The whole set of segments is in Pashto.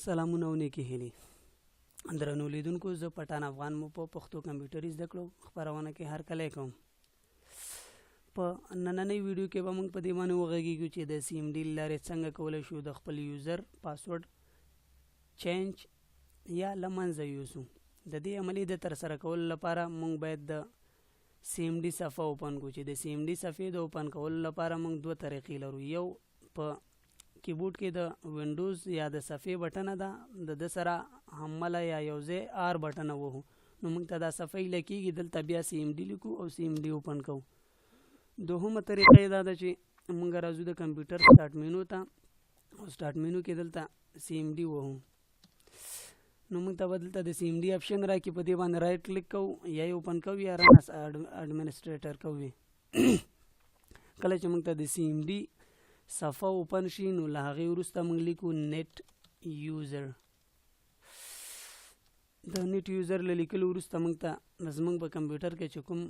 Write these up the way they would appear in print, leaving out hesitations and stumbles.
سلامونه او نیکې هیلې. درنو لیدونکو، زه پټان افغان مو په پښتو کمپیوټري زده کړو خپرونه کې هرکلی کوم. په نننۍ ویډیو کې به موږ په دې باندې وغږیږو چې د سی ام ډي له لارې څنګه کولی شو د خپل یوزر پاسورډ چینج یا له منځه یوسو. د دې عملي د ترسره کولو لپاره موږ باید د سی ام ډي صفحه اوپن کړو. چې د سی ام ډي صفحې د اوپن کولو لپاره موږ دوه طریقې لرو. یو په کیبورډ کې د وینډوز یا د صفحې بټنه ده، د سره حمله یا یو ځای آر بټنه وهو نو موږ ته دا صفحه لکېږي. دلته بیا سی ام ډي لیکو او سی ام ډي اوپن کوو. دوهمه طریقه دا ده چې موږ راځو د کمپیوټر سټارټ مینو ته او سټارټ مینو کې دلته سی ام ډي وهو نو موږ ته به دلته د سی ام ډي اپشن راکړي. په دې باندې رایټ کلیک کوو یا یې اوپن کوو یا رن اس اډمنسټریټر کوو. کله چې موږ ته د سی ام ډي صفحه اوپن شي نو له هغې وروسته موږ لیکو نیټ یوزر. د نیټ یوزر له لیکلو وروسته موږ ته زموږ په کمپیوټر کې چې کوم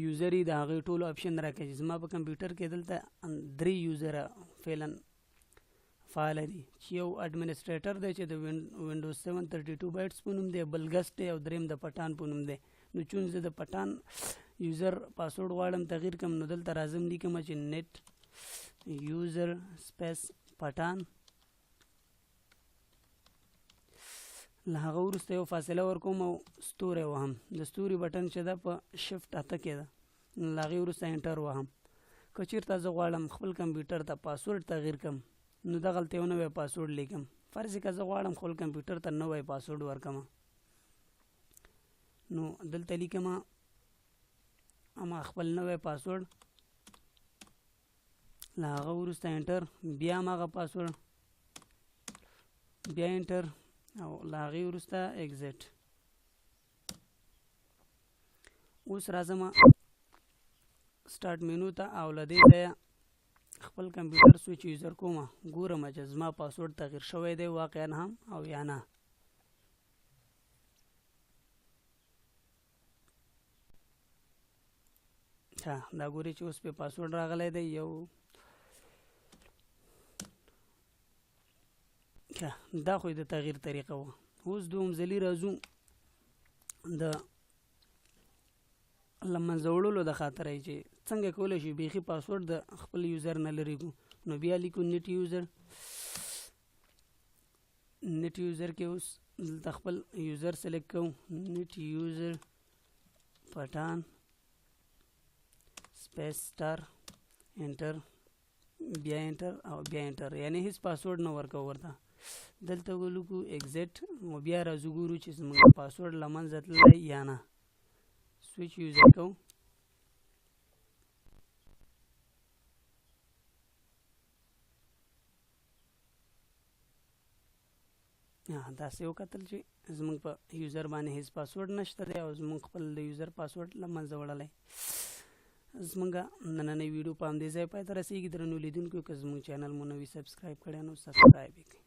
یوزر یې د هغې ټولو اپشن راکوي. زما په کمپیوټر کې دلته 3 یوزره فعلا فعاله دي، چې یو اډمنسټریټر دی چې د وینډوز 732 بایټس په نوم دی، بل ګسټ دی او دریم د پټان په نوم دی. نو چون زه د پټان یوزر پاسورډ غواړم تغییر کم نو دلته راځم لیکم چې نیټ یوزر سپیس پټان. له هغه وروسته یو فاصله ورکوم او ستوری وهم. د ستوري بټن چې ده په شفټ 8 کې ده، له هغې وروسته انټر وهم. که چېرته زه غواړم خپل کمپیوټر ته پاسورډ تغییر کم نو دغلته یو نوی پاسورډ لیکم. فرض که زه غواړم خپل کمپیوټر ته نوی پاسورډ ورکم نو دلته لیکم اما خپل نوی پاسورډ، له هغه وروسته انټر، بیا هماغه پاسورډ، بیا انټر او له هغې وروسته اگزیټ. اوس راځم سټارټ مینو ته او له دې ځایه خپل کمپیوټر سویچ یوزر کوم، ګورم چې زما پاسورډ تغییر شوی دی واقعا هم او یا نه. دا ګوري چې اوس پې پاسورډ راغلی دی یو. دا خو د تغییر طریقه وه. اوس دوم ځلي راځو د له منځه وړلو د خاطره چې څنګه کولی شي بیخي پاسورډ د خپل یوزر نه لرې کړو. نو بیا لیکو نیټ یوزر. نیټ یوزر کې اوس دلته خپل یوزر سلیکټ کوو، نیټ یوزر پټان سپیس سټار انټر، بیا انټر او بیا انټر، یعنی هیڅ پاسورډ نه ورکوو ورته. دلته ولیکو اگزیټ او بیا راځو ګورو چې زموږ پاسورډ له منځه تللی یا نه. سویچ یوزر کوو، داسې وکتل چې زموږ په یوزر باندې هیڅ پاسورډ نشته دی او زموږ خپل د یوزر پاسورډ له منځه وړلی. زموږ نننۍ ویډیو په همدې ځای پای ته رسېږي. درنو لیدونکو، که زموږ چینل مو نوي سبسکرایب کړی نو سبسکرایب یې کړئ.